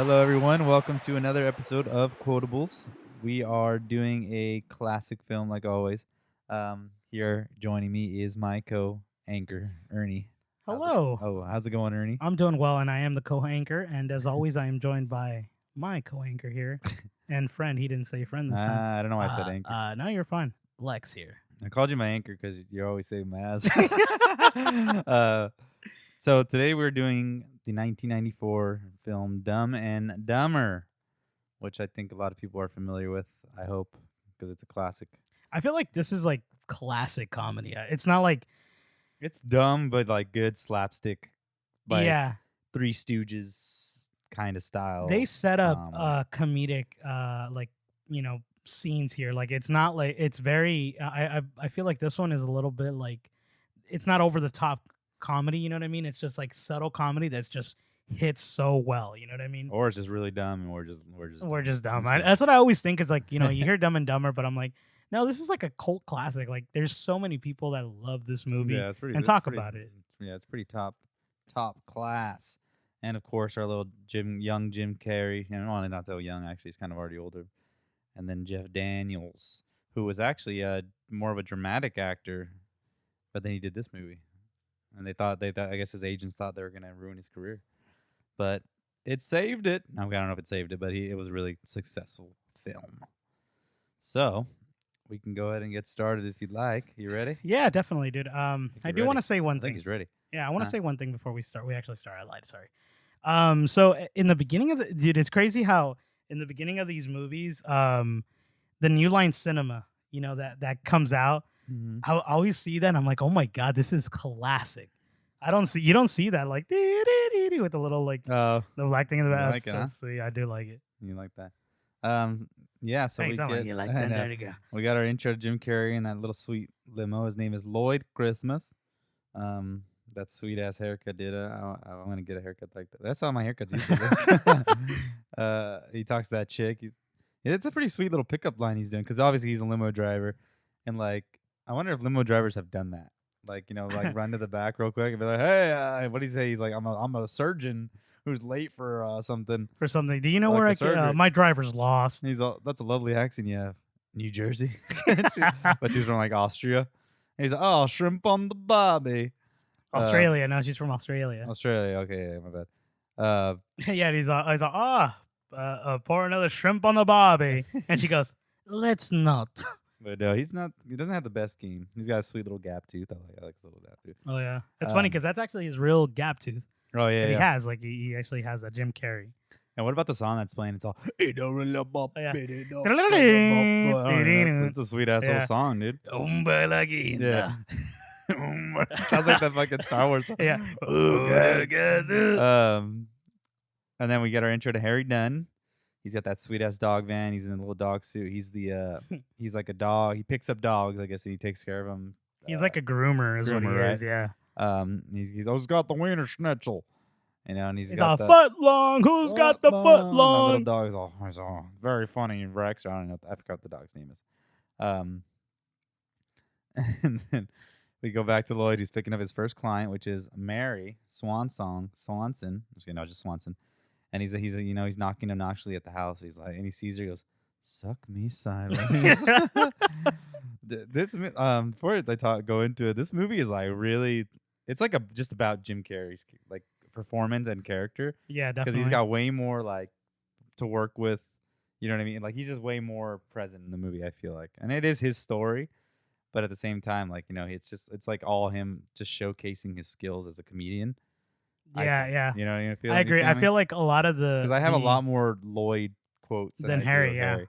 Hello, everyone. Welcome to another episode of Quotables. We are doing a classic film, like always. Here joining me is my co-anchor, Ernie. Hello. How's it going, Ernie? I'm doing well, and I am the co-anchor. And as always, I am joined by my co-anchor here and friend. He didn't say friend this time. I don't know why I said anchor. No, you're fine. Lex here. I called you my anchor because you always say my ass. So today we're doing the 1994 film Dumb and Dumber, which I think a lot of people are familiar with. I hope because it's a classic. I feel like this is like classic comedy. It's not like It's dumb, but like good slapstick, like yeah. Three Stooges kind of style. They set up comedy. comedic scenes here. Like it's not like it's very. I feel like this one is a little bit like it's not over the top comedy. You know what I mean? It's just like subtle comedy that's just hits so well. You know what I mean? Or it's just really dumb, and We're just dumb. Just That's what I always think. Is like you hear Dumb and Dumber, but I'm like, no, this is like a cult classic. Like there's so many people that love this movie yeah, it's pretty. and It's talk pretty, about it. Yeah, it's pretty top class. And of course, our little young Jim Carrey. Well, not so young actually. He's kind of already older. And then Jeff Daniels, who was actually more of a dramatic actor, but then he did this movie, and they thought I guess his agents thought they were gonna ruin his career, but it saved it. I don't know if it saved it, but it was a really successful film. So we can go ahead and get started if you'd like. You ready? Yeah, definitely, dude. I do want to say one I think thing. he's ready. Yeah, I want to Huh? say one thing before we start. We actually start. I lied. Sorry. So in the beginning of dude, it's crazy how in the beginning of these movies, the New Line Cinema, that comes out. Mm-hmm. I always see that and I'm like, oh my god, this is classic. You don't see that like with the little like Oh, the black thing in the you back. like it, So huh? sweet. I do like it. You like that? Yeah. So Thanks, we I like get. you like I that. know. There you go. We got our intro to Jim Carrey in that little sweet limo. His name is Lloyd Christmas. That sweet ass haircut, dude. I want to get a haircut like that. That's how my haircuts used to look. He talks to that chick. It's a pretty sweet little pickup line he's doing because obviously he's a limo driver, and like I wonder if limo drivers have done that. Like like run to the back real quick and be like, "Hey, what do you say?" He's like, I'm a surgeon who's late for something." For something. Do you know Like where a I can? surgery. My driver's lost. He's all, "That's a lovely accent you have, New Jersey," but she's from like Austria. And he's like, "Oh, shrimp on the barbie." Australia. No, she's from Australia. Australia. Okay, yeah, my bad. Yeah, and he's like, pour another shrimp on the barbie, and she goes, let's not. But no, he's not. He doesn't have the best game. He's got a sweet little gap tooth. I like his little gap tooth. Oh yeah, it's funny because that's actually his real gap tooth Oh yeah, that he yeah. has. Like he actually has that Jim Carrey. And what about the song that's playing? It's all. Yeah. It's a sweet ass little Yeah. song, dude. Yeah. Sounds like that fucking Star Wars song. Yeah. And then we get our intro to Harry Dunn. He's got that sweet ass dog van. He's in a little dog suit. He's the he's like a dog. He picks up dogs, I guess, and he takes care of them. He's like a groomer, is what he groomer, is. Yeah. He's always got the wiener schnitzel, and he's He's got a the foot long. Who's got the foot And that little long? dog is all very funny and Rex. I don't know. I forgot what the dog's name is. And then we go back to Lloyd. He's picking up his first client, which is Mary Swanson. Just Swanson. And he's knocking obnoxiously at the house. He's like, and he sees her. He goes, "Suck me silence." Before I go into it, this movie is like really. It's like just about Jim Carrey's like performance and character. Yeah, Because definitely. he's got way more like to work with. You know what I mean? Like he's just way more present in the movie. I feel like, and it is his story. But at the same time, like, it's like all him just showcasing his skills as a comedian. Yeah. You know what I mean? I agree. I feel like a lot of the because I have a lot more Lloyd quotes than I do Harry. of Yeah. Harry.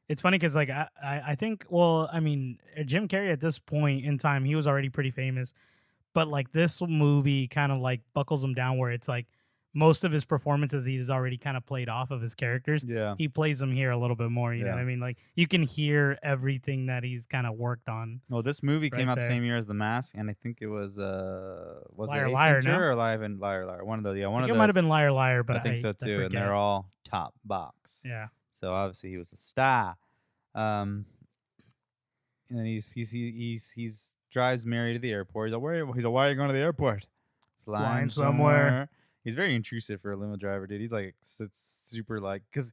It's funny because like I think Jim Carrey at this point in time he was already pretty famous, but like this movie kind of like buckles him down where it's like most of his performances he's already kind of played off of his characters. Yeah. He plays them here a little bit more. You know Yeah. what I mean? Like you can hear everything that he's kind of worked on. Well, this movie Right came out the there. same year as The Mask, and I think it was Liar, it Ace Liar, Ventura no? or Live and Liar. One of those. Yeah, I one think of it might those. have been Liar, but I think so too, and forget. they're all top box. Yeah. So obviously he was a star. And then he's drives Mary to the airport. He's like, why are you going to the airport? Flying somewhere. He's very intrusive for a limo driver, dude. He's like super like, cause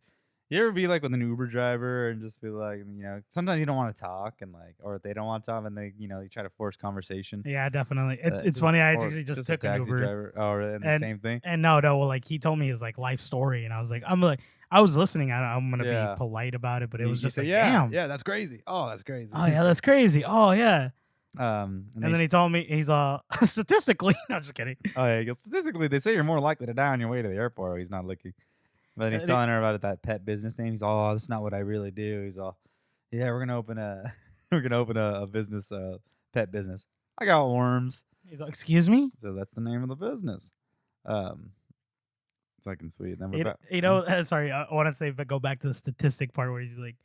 you ever be like with an Uber driver and just be like, sometimes you don't want to talk and like, or they don't want to talk and they try to force conversation. Yeah, definitely. It's funny. I Or actually just just a took an taxi Uber, driver. Oh, really? And the and same thing. no, well, like he told me his like life story, and I was listening. I'm gonna be Yeah. polite about it, but it was You just say, like, yeah, damn. yeah, that's crazy. Oh, that's crazy. Oh yeah, that's crazy. Oh yeah. And And they then he told me he's statistically. No, I'm just kidding. oh yeah, he goes, statistically they say you're more likely to die on your way to the airport. Oh, he's not looking. But he's And he- telling her about that pet business name. He's all, oh, that's not what I really do. He's all, yeah, we're gonna open a we're gonna open a business, pet business. I got worms. he's like, excuse me. So that's the name of the business. Um it's fucking sweet. Then we're You, back. you know, sorry, I want to say, but go back to the statistic part where he's like,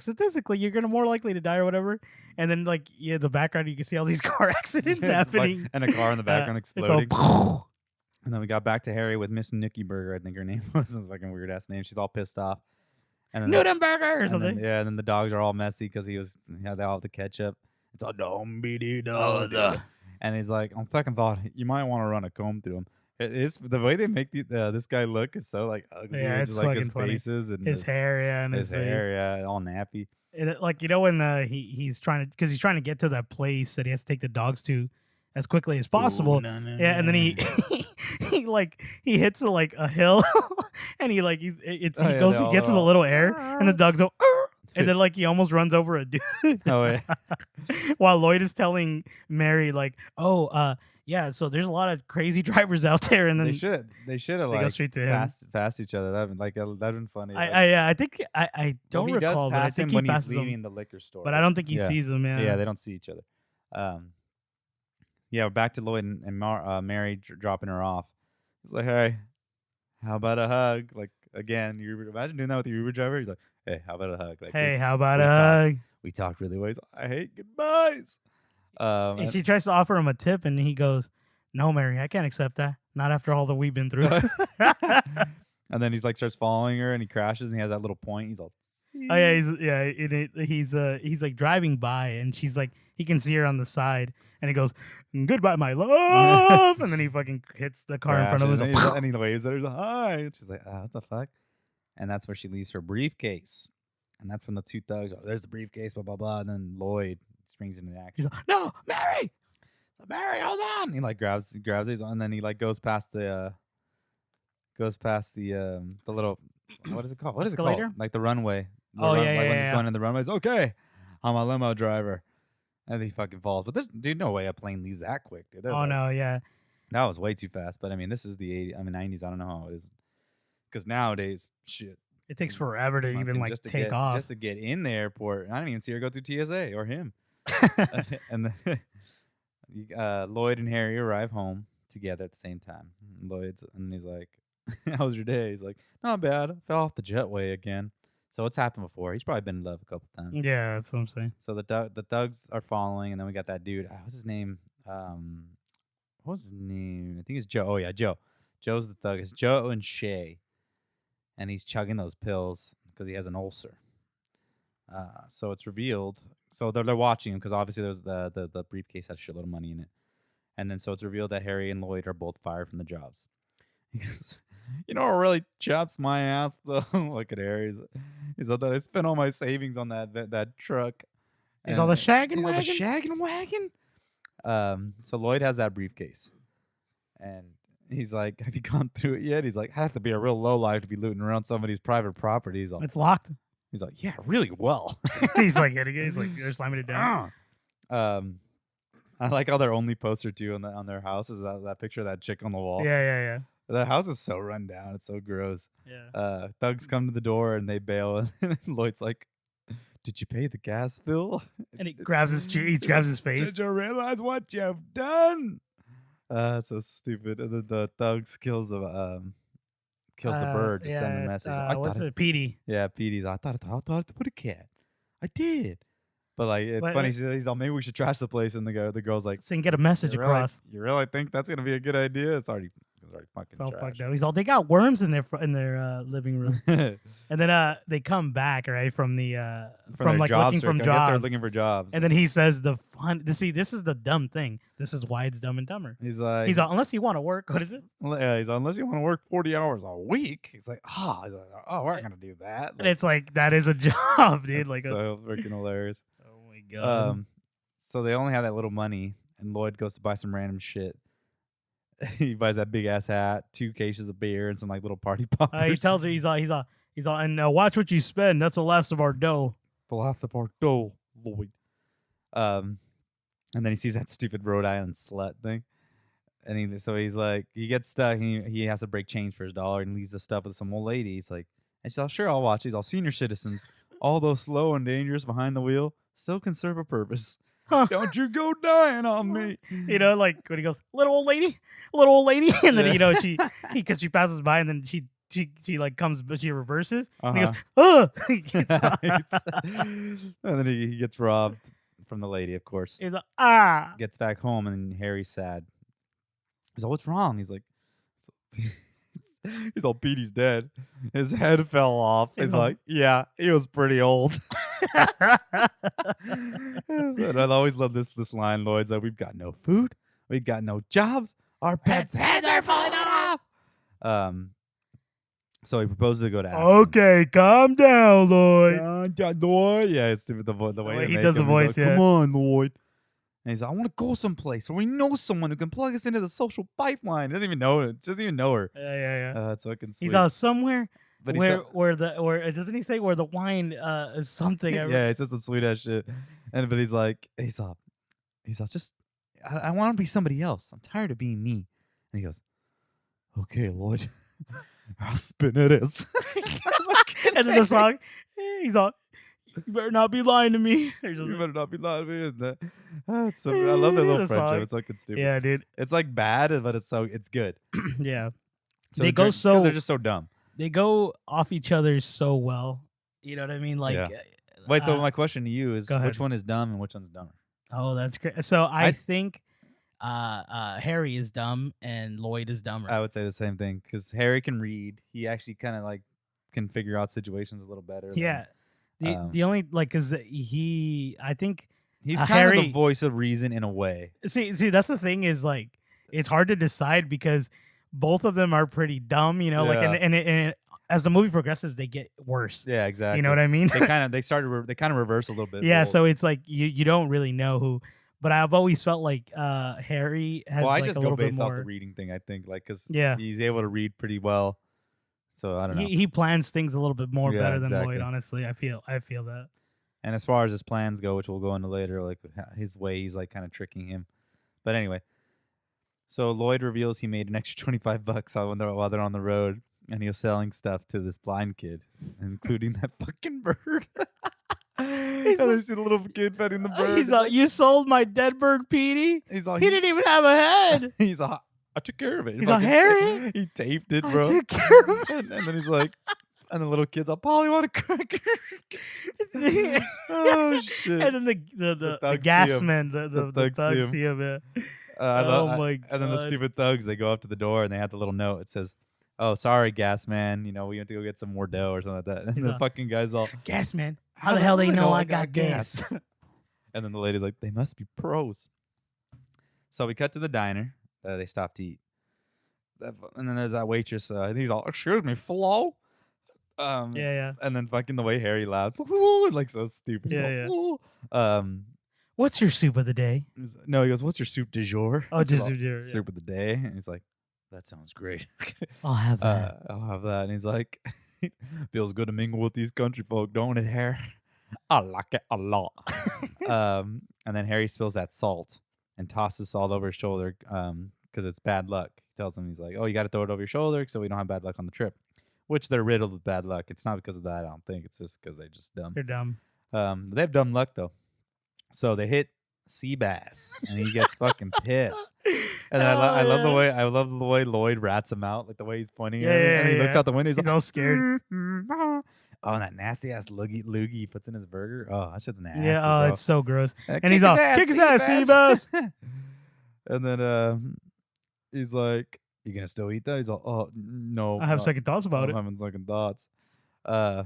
statistically, you're gonna more likely to die or whatever. And then like, yeah, the background you can see all these car accidents happening, and a car in the background they go, exploding. And then we got back to Harry with Miss Nookie I think her name was. It's a fucking weird ass name. She's all pissed off. And then Nudenberger or and something. then, yeah, and then the dogs are all messy because they all have the ketchup. It's all dom be Oh, duh. and he's like, on second thought, you might want to run a comb through him. It's the way they make this guy look is so like ugly. Yeah, it's just like his fucking funny. faces and His hair, yeah, and his his hair, face. yeah, all nappy. Like when he's trying to, because he's trying to get to that place that he has to take the dogs to as quickly as possible. Ooh, no, Yeah, and then he he hits like a hill, and he like he gets to the little air, and the dogs go. "Arr!" And then like he almost runs over a dude. Oh yeah. While Lloyd is telling Mary like, "Oh, yeah, so there's a lot of crazy drivers out there," and then They should have they go like straight to him. passed each other. That'd been funny. I think I don't he does recall, but I pass him think he when he's passes leaving him, the liquor store. but I don't think he Yeah. sees him. Yeah, they don't see each other. Yeah, we're back to Lloyd and Mary dropping her off. He's like, hey, how about a hug? Like, again, you imagine doing that with your Uber driver. He's like, hey, how about a hug? Like, Hey, how about we a talked. hug? We talked really well. He's like, I hate goodbyes. And she tries to offer him a tip, and he goes, "No, Mary, I can't accept that. Not after all that we've been through." And then he's like starts following her, and he crashes, and he has that little point. He's all, Oh yeah, he's like driving by, and she's like, he can see her on the side, and he goes, "Goodbye, my love," and then he fucking hits the car in front of him. And he waves at her. He's like, hi. And she's like, what the fuck? And that's where she leaves her briefcase. And that's when the two thugs, there's the briefcase, blah, blah, blah. And then Lloyd springs into action. He's like, "No, Mary!" So, Mary, hold on. He like grabs these, and then he like goes past the little, what is it called? What is it Escalator? called? Like the runway. Oh, yeah, like when yeah, he's going in the runway. He's okay. I'm a limo driver. And he fucking falls. But this dude, no way a plane leaves that quick, dude. Oh no, yeah. That was way too fast. But I mean, this is the 80s. I mean, 90s. I don't know how it is. Because nowadays, shit. It takes forever to even like take off. Just to get in the airport. I didn't even see her go through TSA or him. And Lloyd and Harry arrive home together at the same time. And he's like, how was your day? He's like, not bad. I fell off the jetway again. So it's happened before. He's probably been in love a couple times. Yeah, that's what I'm saying. So the thugs are following, and then we got that dude. What's his name? What was his name? I think it's Joe. Oh yeah, Joe. Joe's the thug. It's Joe and Shay, and he's chugging those pills because he has an ulcer. So it's revealed. So they're watching him because obviously there's the briefcase has a shitload of money in it, and then so it's revealed that Harry and Lloyd are both fired from the jobs. You know what really chaps my ass though? Look at Harry. He's like, I spent all my savings on that truck. He's all the shaggin' wagon. The shaggin' wagon. So Lloyd has that briefcase, and he's like, "Have you gone through it yet?" He's like, "I have to be a real lowlife to be looting around somebody's private property." He's like, It's locked. He's like, "Yeah, really well." He's like hitting it. He's like, they're slamming it down. I like how their only poster too on their house is that picture of that chick on the wall. Yeah. The house is so run down. It's so gross. Yeah. Thugs come to the door and they bail. And Lloyd's like, "Did you pay the gas bill?" And he grabs his face. Did you realize what you've done? It's so stupid. And then the thugs kills the bird to send a message. What's it? Petey. Yeah, Petey's. I thought to put a cat. I did. But like, it's funny. He's all, maybe we should trash the place. And the girl's like, So you can get a message across. You really think that's gonna be a good idea? It's already It's already fucking Felt trash. fucked up. He's all, they got worms in their living room. And then they come back, right, from the from their like job looking search. from I guess they're jobs. looking for jobs. And then he says the fun. See, this is the dumb thing. This is why it's Dumb and Dumber. He's like, He's all, unless you want to work. What is it? yeah, he's like, unless you want to work 40 hours a week. He's like, we're not gonna do that. And it's like that is a job, dude. Like, so freaking hilarious. oh my god. So they only have that little money, and Lloyd goes to buy some random shit. He buys that big ass hat, 2 cases of beer, and some like little party poppers. He tells her he's all, and watch what you spend. That's the last of our dough. The last of our dough, Lloyd. And then he sees that stupid Rhode Island slut thing, and he's like, he gets stuck. And he has to break change for his dollar, and leaves the stuff with some old lady. He's like, and she's all, sure, I'll watch. He's all, senior citizens, all those slow and dangerous behind the wheel, still can serve a purpose. Don't you go dying on me. You know, like when he goes, little old lady, and then because she passes by, and then she like comes, but she reverses. And he goes, oh, and then he gets robbed from the lady, of course. He's like, Gets back home, and Harry's sad. He's like, what's wrong? He's like, he's all, Petey's dead. His head fell off. He's like, yeah, he was pretty old. And I always love this line, Lloyd's like, we've got no food, we've got no jobs, our pets' heads are falling off. So he proposes to go to Aspen. okay, calm down, Lloyd. Lloyd. Yeah, it's the way He does the voice. Like, come on, Lloyd. And he's like, I want to go someplace where we know someone who can plug us into the social pipeline. He doesn't even know it. Doesn't even know her. Yeah. That's fucking sweet. He's out somewhere. But where doesn't he say where the wine is something? Yeah, he says some sweet ass shit. But he's like, just I want to be somebody else. I'm tired of being me. And he goes, okay, Lloyd, I'll spin it is. And then the song, he's all, you better not be lying to me. You better not be lying to me. I love their little friendship. It's fucking stupid. Yeah, dude. It's like bad, but it's good. Yeah. So they're just so dumb. They go off each other so well. You know what I mean? Like, yeah. Wait. So my question to you is, which one is dumb and which one's dumber? Oh, that's great. So I think Harry is dumb and Lloyd is dumber. I would say the same thing because Harry can read. He actually kind of like can figure out situations a little better. Yeah. The only because I think he's kind Harry, of the voice of reason in a way. See, that's the thing is like it's hard to decide because both of them are pretty dumb, you know. Like and as the movie progresses, they get worse. Yeah, exactly. You know what I mean? they kind of reverse a little bit. Yeah, so it's like you don't really know who. But I've always felt like Harry has. Well, I like just a go little based bit off more. the reading thing. I think because yeah, he's able to read pretty well. So I don't know. He plans things a little bit more better than exactly. Lloyd. Honestly, I feel that. And as far as his plans go, which we'll go into later, like his way, he's like kind of tricking him. But anyway, so Lloyd reveals he made an extra $25 while they're on the road, and he was selling stuff to this blind kid, including that fucking bird. And there's a little kid petting the bird. He's like, "You sold my dead bird, Petey." He's like, he didn't even have a head. He's like, I took care of it. He's like, Harry. He taped it, bro. I took care of it. And then he's like, and the little kid's like, Polly, want a cracker? Oh shit! And then the gas man, the thugs see him. Yeah. My god! And then the stupid thugs, they go up to the door and they have the little note. It says, "Oh, sorry, gas man. You know, we have to go get some more dough or something like that." And the fucking guy's all, "Gas man, how the hell they know I got gas?" And then the lady's like, "They must be pros." So we cut to the diner. They stop to eat. And then there's that waitress. He's all, "Excuse me, Flo." Yeah. And then fucking the way Harry laughs, like so stupid. Yeah. Like, what's your soup of the day? No, he goes, "What's your soup du jour?" Oh, just soup du jour. Soup of the day. And he's like, "That sounds great. I'll have that. I'll have that." And he's like, "Feels good to mingle with these country folk, don't it, Harry? I like it a lot." And then Harry spills that salt and tosses salt over his shoulder because it's bad luck. He tells him, he's like, "Oh, you got to throw it over your shoulder so we don't have bad luck on the trip." Which they're riddled with bad luck. It's not because of that, I don't think. It's just because they're just dumb. They're dumb. They have dumb luck, though. So they hit sea bass, and he gets fucking pissed. And then I love the way Lloyd rats him out, like the way he's pointing at him. And he looks out the window. He's like, all scared. Oh, and that nasty ass loogie he puts in his burger. Oh, that shit's nasty. Yeah, bro. it's so gross. And he's all, "Kick his ass, sea bass." And then he's like, You gonna still eat that? He's all, oh no, I have second thoughts about I'm it. having second thoughts. Uh,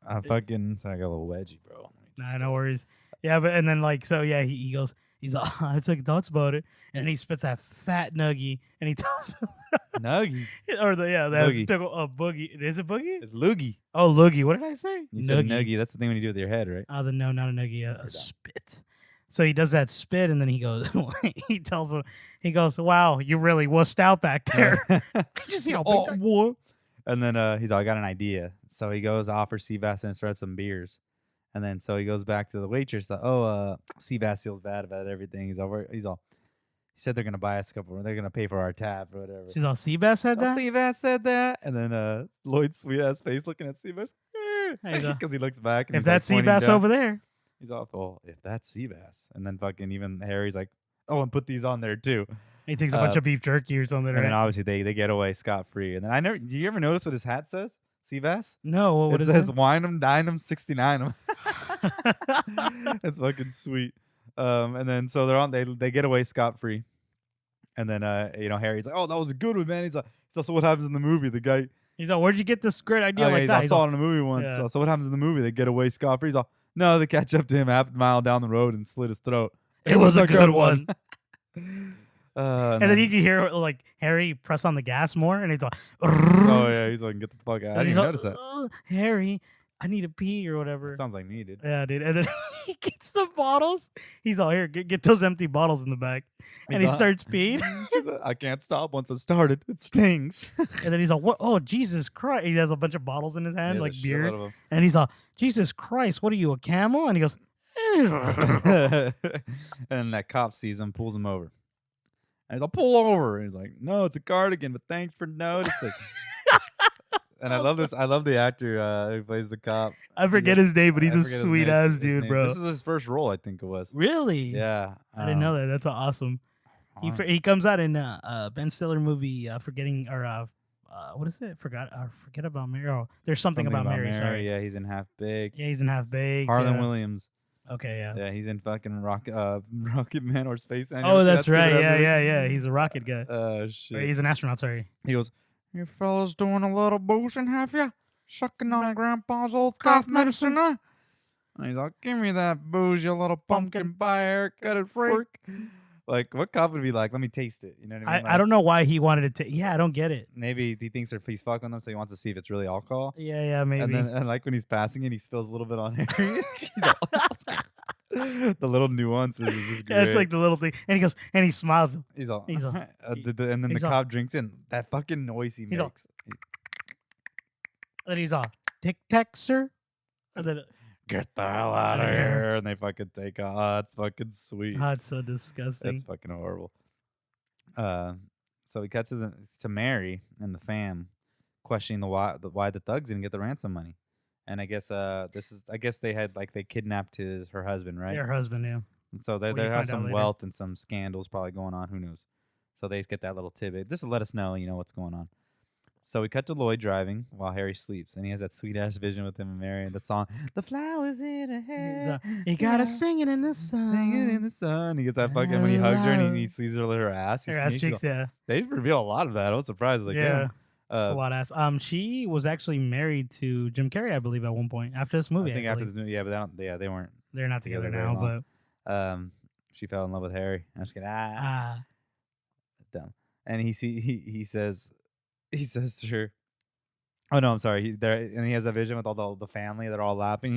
I fucking so I got a little wedgie, bro. Let me Nah, just, no worries. Yeah, but and then like so yeah, he goes, he's like, I had second thoughts about it, and he spits that fat nuggie, and he tells him, Nuggy, or the yeah, that's boogie. pickle boogie. Is it boogie? It's loogie. Oh, loogie. What did I say? You said nuggy. That's the thing when you do it with your head, right? Oh, no, not a nuggie, a Okay, dumb. spit. So he does that spit, and then he goes, he tells him, he goes, wow, you really wussed out back there. Did you see how big Oh, that? what? And then he's all, I got an idea. So he goes, offers Seabass and starts some beers. And then so he goes back to the waitress. Like, Seabass feels bad about everything. He said they're gonna buy us a couple. They're gonna pay for our tab or whatever. She's all, Seabass said that? Seabass said that. And then Lloyd's sweet ass face looking at Seabass because he looks back. And If he's that's like, pointing Seabass down. over there. He's off. Oh, if that's Seabass. And then fucking even Harry's like, oh, and put these on there too. He takes a bunch of beef jerky or something, And right? then obviously they get away scot free. And then do you ever notice what his hat says? Seabass? No, what It is says it? wine 'em, dine 'em, 69 'em. It's fucking sweet. And then so they get away scot free. And then Harry's like, oh, that was a good one, man. He's like, so what happens in the movie? The guy, He's like, where'd you get this great idea like that? I saw it in a movie once. Yeah. So what happens in the movie? They get away scot free. He's like, no, they catch up to him half a mile down the road and slit his throat. It was a good one. And then you can hear like Harry press on the gas more, and he's like, oh yeah, he's like, get the fuck out. I didn't even notice that. Harry, I need a pee or whatever. Sounds like me, dude. Yeah, dude. And then he gets the bottles. He's all, here, get those empty bottles in the back. And he starts peeing. I can't stop once I've started. It stings. And then he's like, what? Oh, Jesus Christ. He has a bunch of bottles in his hand, Yeah, like the beer. shitload of 'em. And he's like, Jesus Christ, what are you, a camel? And he goes, And that cop sees him, pulls him over. And he's like, pull over. And he's like, no, it's a cardigan, but thanks for noticing. And I love this. I love the actor who plays the cop. I forget his name, but he's I a forget his sweet name. ass His dude, name. bro. This is his first role, I think it was. Really? Yeah. I didn't know that. That's awesome. He comes out in Ben Stiller movie, Forgetting, or what is it? Forget About Mary. Oh, there's something about Mary. Sorry. Yeah, he's in Half Baked. Yeah, he's in Half Baked. Harlan yeah. Williams. Okay, yeah. Yeah, he's in fucking Rocket Man or Space Man. Oh, that's right. Yeah. He's a rocket guy. Oh, shit. Or he's an astronaut, sorry. He goes, you fellas doing a little boozing, have you? Sucking on Grandpa's old cough medicine, huh? And he's like, give me that booze, you little pumpkin pie haircutted freak. Like, what cop would be like, let me taste it? You know what I mean? Like, I don't know why he wanted to. Yeah, I don't get it. maybe he thinks he's fucking them, so he wants to see if it's really alcohol. Yeah, maybe. And then, like, when he's passing it, he spills a little bit on Harry. The little nuances is just great. Yeah, it's like the little thing. And he goes, and he smiles. He's all, he's all- and then the he's all- cop drinks in. That fucking noise he He's all- makes. And he's off. Tic Tac, sir? And then, Get the hell out of here. And they fucking take off. Oh, it's fucking sweet. oh, it's so disgusting. That's fucking horrible. So we cut to Mary and the fam questioning why the thugs didn't get the ransom money. And I guess they kidnapped her husband, right? Her husband, yeah. And so We there find has out some later. wealth and some scandals probably going on. Who knows? So they get that little tidbit. This will let us know, what's going on. So we cut to Lloyd driving while Harry sleeps, and he has that sweet ass vision with him and Mary and the song, "The flowers in her hair." You gotta sing it in the sun. Singing in the sun. He gets that fucking when he hugs her and he sees her ass. He Her ass sneezes. cheeks, yeah. They reveal a lot of that. I was surprised. Like, Yeah. damn. A lot ass. She was actually married to Jim Carrey, I believe, at one point after this movie. I think after this movie, but they weren't. They're not together very now, long. but She fell in love with Harry. I'm just kidding. ah, Dumb. And he says to her, oh no, I'm sorry. And he has a vision with all the family. They're all laughing.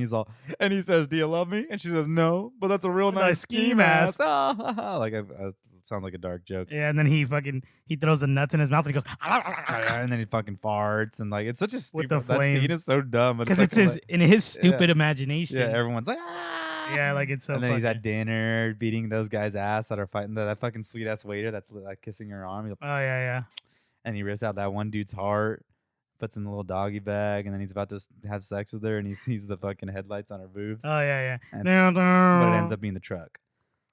And he says, "Do you love me?" And she says, "No, but that's a real nice ski mask." Like sounds like a dark joke. yeah. And then he throws the nuts in his mouth and he goes, And then he fucking farts and like it's such a With stupid. the That flame. scene is so dumb. But because it's in his stupid imagination. Yeah, everyone's like, ah! Yeah, like it's so. And then he's funny. at dinner beating those guys' ass that are fighting that fucking sweet ass waiter that's like kissing her arm. He's like, Oh yeah. and he rips out that one dude's heart, puts in the little doggy bag, and then he's about to have sex with her, and he sees the fucking headlights on her boobs. Oh yeah. And- but it ends up being the truck.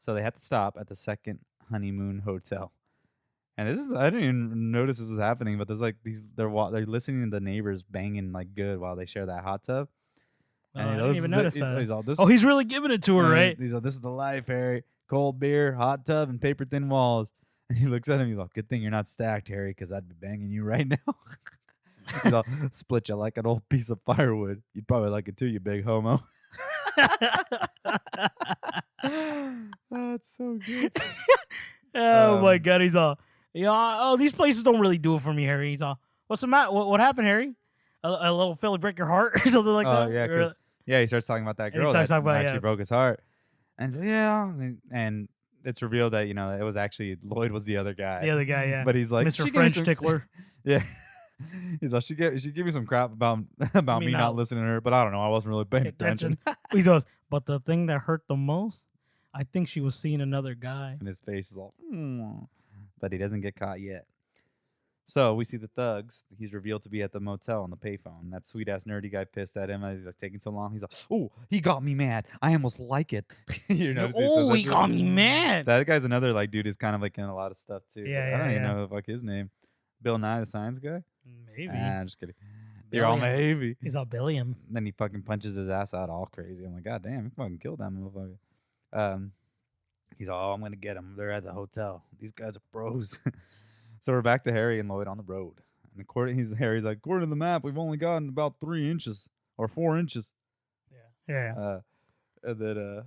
So they have to stop at the second honeymoon hotel. And I didn't even notice this was happening, but there's like they're listening to the neighbors banging like good while they share that hot tub. Oh, And I he didn't goes, even notice that. he's all, this Oh, he's really giving it to her, and right? He's like, this is the life, Harry. Cold beer, hot tub, and paper thin walls. And he looks at him. He's like, "Good thing you're not stacked, Harry, because I'd be banging you right now." He's all, "Split you like an old piece of firewood. You'd probably like it too, you big homo." That's so good. Oh my god, he's all, oh, these places don't really do it for me, Harry. He's all, what's the matter? What happened, Harry? A little Philly break your heart or something like Oh that? yeah, because he starts talking about that And he girl starts that talking about, actually yeah. broke his heart, and he's like, yeah, and it's revealed that it was actually Lloyd was the other guy. The other guy, yeah. But he's like, Mr. "She gave me French some-" tickler. Yeah. He's like, she gave me some crap about me not listening to her, but I don't know. I wasn't really paying attention. He goes, but the thing that hurt the most, I think she was seeing another guy. And his face is all, but he doesn't get caught yet. So we see the thugs. He's revealed to be at the motel on the payphone. That sweet ass nerdy guy pissed at him as he's like taking so long. He's like, "Oh, he got me mad. I almost like it." Oh, he got me mad. That guy's another like dude who's kind of like in a lot of stuff too. Yeah, I don't even yeah. know fuck his name. Bill Nye the Science Guy. Maybe. I'm just kidding. You're all Navy. He's all Billiam. Then he fucking punches his ass out all crazy. I'm like, God damn, he fucking killed that motherfucker. He's all, "Oh, I'm gonna get him. They're at the hotel. These guys are bros." So we're back to Harry and Lloyd on the road. And Harry's like, "According to the map, we've only gotten about 3 inches or 4 inches." Yeah. And then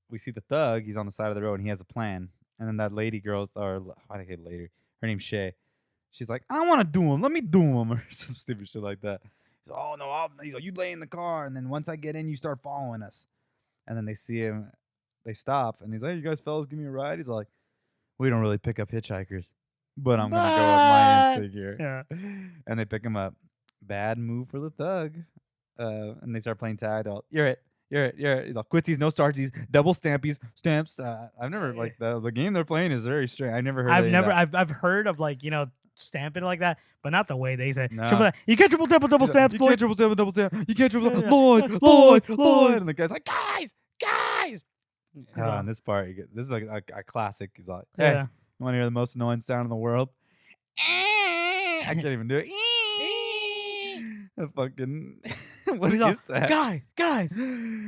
we see the thug. He's on the side of the road and he has a plan. And then that lady girl, or I hate lady. Her name's Shay. She's like, "I want to do him. Let me do him," or some stupid shit like that. He's like, "Oh no, he's like, you lay in the car, and then once I get in, you start following us." And then they see him. They stop, and he's like, "You guys fellas, give me a ride." He's like, "We don't really pick up hitchhikers, but I'm gonna go with my instinct here." Yeah. And they pick him up. Bad move for the thug. And they start playing tag. You're it. He's like, "Quitsies, no startsies, double stampies, stamps." I've never like the game they're playing is very strange. I never heard. I've heard of like stamping like that, but not the way they say. No. You can't triple double stamp. You can't triple stamp, double stamp. You can't triple Lloyd. And the guy's like, guys. And this part, this is like a classic. He's like, "Hey, you want to hear the most annoying sound in the world?" I can't even do it. Fucking, what is that? Guys.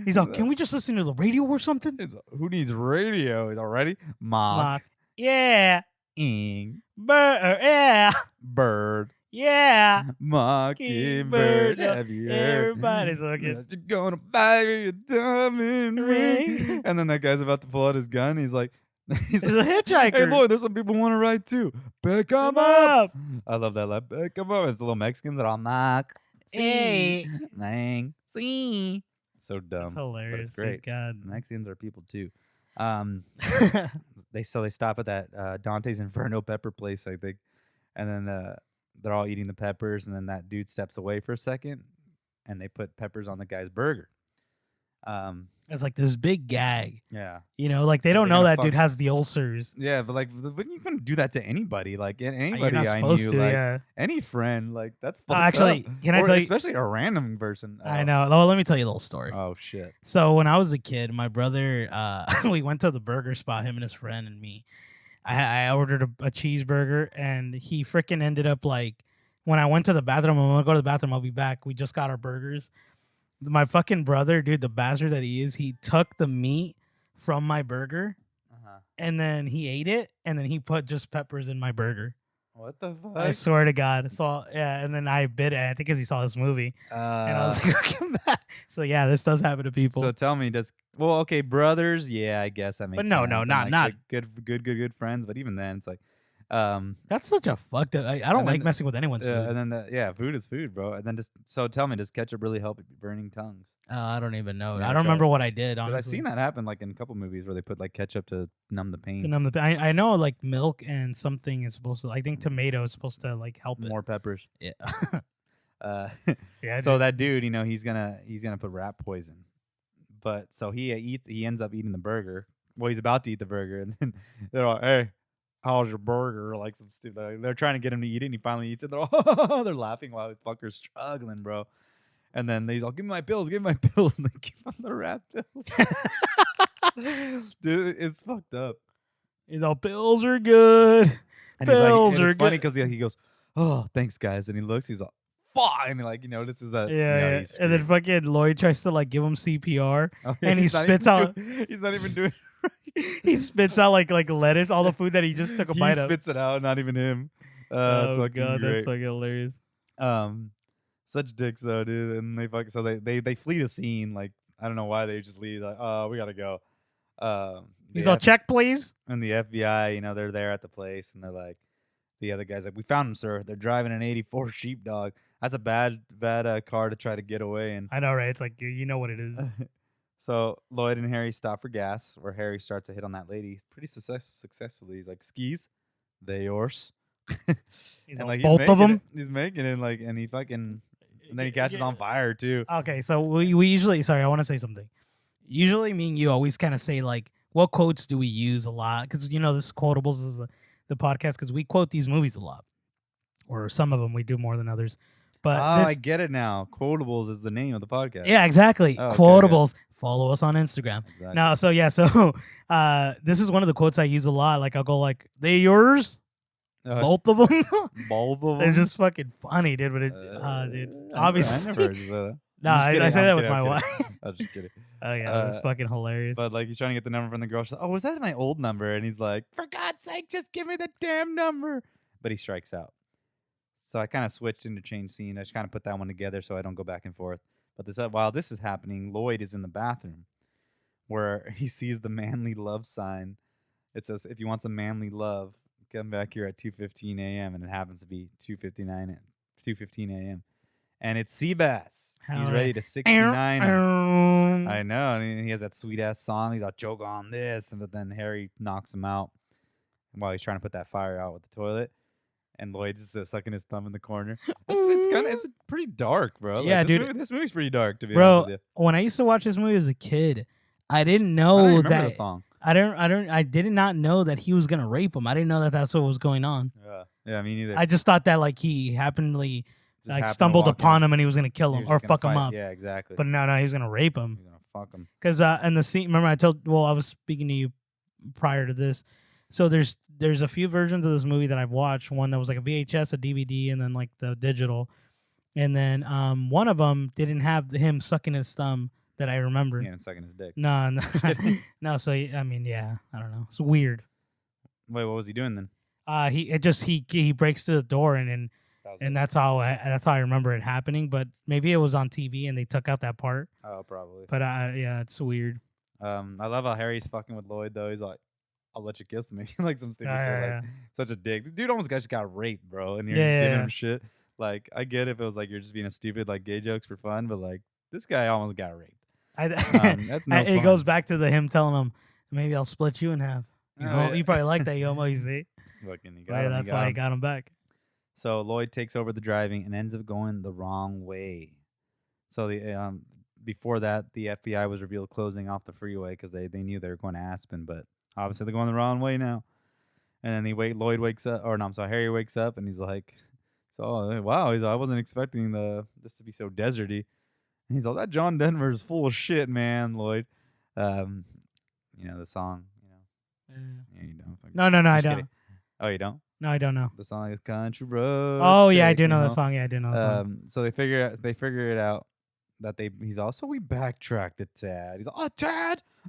He's like, "Can we just listen to the radio or something?" Who needs radio? He's already mock. Yeah. Ing. Yeah. Bird. Yeah. Mockingbird. Have you heard? Everybody's looking. That you're gonna buy a diamond ring. And then that guy's about to pull out his gun. He's like, he's a hitchhiker. "Hey, Lloyd, there's some people want to ride too. Pick them up." I love that line. Pick them up. It's the little Mexicans that all knock. Hey. Mang. See. So dumb. That's hilarious. But it's great. God. Mexicans are people too. They stop at that Dante's Inferno pepper place, I think. And then they're all eating the peppers, and then that dude steps away for a second, and they put peppers on the guy's burger. It's like this big gag. Yeah. Like they don't know that dude has the ulcers. Yeah, but like, when you can do that to anybody, like anybody You're not I supposed knew, to, like yeah. any friend, like that's fucked Actually, up. can I tell you? Especially a random person. I know. Well, let me tell you a little story. Oh shit. So when I was a kid, my brother, we went to the burger spot, him and his friend and me. I ordered a cheeseburger, and he freaking ended up like, when I went to the bathroom, I'm gonna go to the bathroom, I'll be back. We just got our burgers. My fucking brother, dude, the bastard that he is, he took the meat from my burger, and then he ate it, and then he put just peppers in my burger. What the fuck? I swear to God. So yeah, and then I bit it. I think because he saw this movie, and I was like, "Come back." So yeah, this does happen to people. So tell me, okay, brothers, yeah, I guess that makes sense. But no, not good friends. But even then, it's like, that's such a fucked up. I don't like messing with anyone's food. And then food is food, bro. And then tell me, does ketchup really help burning tongues? I don't even know. Yeah, I don't remember what I did. Honestly, I've seen that happen like in a couple movies where they put like ketchup to numb the pain. I know like milk and something is supposed to. I think tomato is supposed to like help more peppers. Yeah. So that dude, he's gonna put rat poison, but so he ends up eating the burger. Well, he's about to eat the burger, and then they're all, "Hey, how's your burger?" Like some stupid. They're trying to get him to eat it, and he finally eats it. They're all, they're laughing while the fucker's struggling, bro. And then he's all, "Give me my pills, give me my pills," and they give him the rat pills. Dude, it's fucked up. He's all, "Pills are good." And pills it's are funny good. because he goes, "Oh, thanks, guys," and he looks, he's like, "Fuck," and he notices that. Yeah. And then fucking Lloyd tries to like give him CPR, Oh, and he spits out. He's not even doing it right. He spits out like lettuce, all the food that he just took a He bite of. spits it out, not even him. It's Oh fucking god, that's great. fucking hilarious. Um, such dicks though, dude. And they fucking so they flee the scene. Like I don't know why they just leave. Like, oh, we gotta go. He's all, check, please. And the FBI, they're there at the place, and they're like, the other guy's like, we found him, sir. They're driving an '84 sheepdog. That's a bad car to try to get away in. I know, right? It's like you know what it is. So Lloyd and Harry stop for gas, where Harry starts to hit on that lady pretty successfully. He's like, skis, they yours. He's And all, like both of them. he's making it like, and he fucking, and then he catches on fire too. Okay, so we usually, sorry, I want to say something. Usually, me and you always kind of say like, what quotes do we use a lot? Because this is Quotables is the podcast because we quote these movies a lot, or some of them we do more than others. But I get it now. Quotables is the name of the podcast. yeah, exactly. Oh, okay, Quotables. Follow us on Instagram. Exactly. No, so yeah, so this is one of the quotes I use a lot. Like I'll go like, "They yours." Both of them. Both of them. It's just fucking funny, dude. But dude, obviously. I never heard you say that. No, I say that with my wife. I was just kidding. Oh yeah, it's fucking hilarious. But like he's trying to get the number from the girl. She's like, oh, was that my old number? And he's like, for God's sake, just give me the damn number. But he strikes out. So I kind of switched interchange scene. I just kind of put that one together so I don't go back and forth. But while this is happening, Lloyd is in the bathroom where he sees the manly love sign. It says, if you want some manly love, come back here at 2:15 a.m. And it happens to be 2:15 a.m. And it's Seabass. He's ready to 69 him. I know. And he has that sweet ass song. He's like, joke on this. But then Harry knocks him out while he's trying to put that fire out with the toilet. And Lloyd's just sucking his thumb in the corner. It's pretty dark, bro. Yeah, like, dude. This movie's pretty dark, to be bro, honest with you. When I used to watch this movie as a kid, I didn't I know don't remember that. the song. I did not know that he was gonna rape him. I didn't know that that's what was going on. Yeah, me neither. I just thought that like he happenedly stumbled walk upon in. him and he was gonna kill him or fuck him up. Yeah, exactly. But no, he was gonna rape him. He's gonna fuck him. Because in the scene, remember I was speaking to you prior to this. So there's a few versions of this movie that I've watched. One that was like a VHS, a DVD, and then like the digital. And then one of them didn't have him sucking his thumb that I remember. Yeah, sucking his dick. No, no. So I mean, yeah, I don't know. It's weird. Wait, what was he doing then? He breaks through the door and that's how I remember it happening. But maybe it was on TV and they took out that part. Oh, probably. But yeah, it's weird. I love how Harry's fucking with Lloyd though. He's like, I'll let you kiss me. Like some stupid shit. Like such a dick. The dude almost just got raped, bro. And you're just giving him shit. Like I get if it was like you're just being a stupid like gay jokes for fun, but like this guy almost got raped. That's no fun. It goes back to him telling him, maybe I'll split you in half. You probably like that, Yomo. You see? That's why he got him back. So Lloyd takes over the driving and ends up going the wrong way. So the before that, the FBI was revealed closing off the freeway because they knew they were going to Aspen, but obviously they're going the wrong way now. And then Lloyd wakes up, or no, I'm sorry, Harry wakes up and he's like, "So wow," he's like, "I wasn't expecting this to be so deserty." And he's like, "That John Denver is full of shit, man." Lloyd, the song, Yeah, you don't. No, I don't. Kidding. Oh, you don't? No, I don't know. The song is Country Road. Oh yeah, I do know that song. Yeah, I do know that song. So they figure it out that he's also we backtracked a tad. He's like,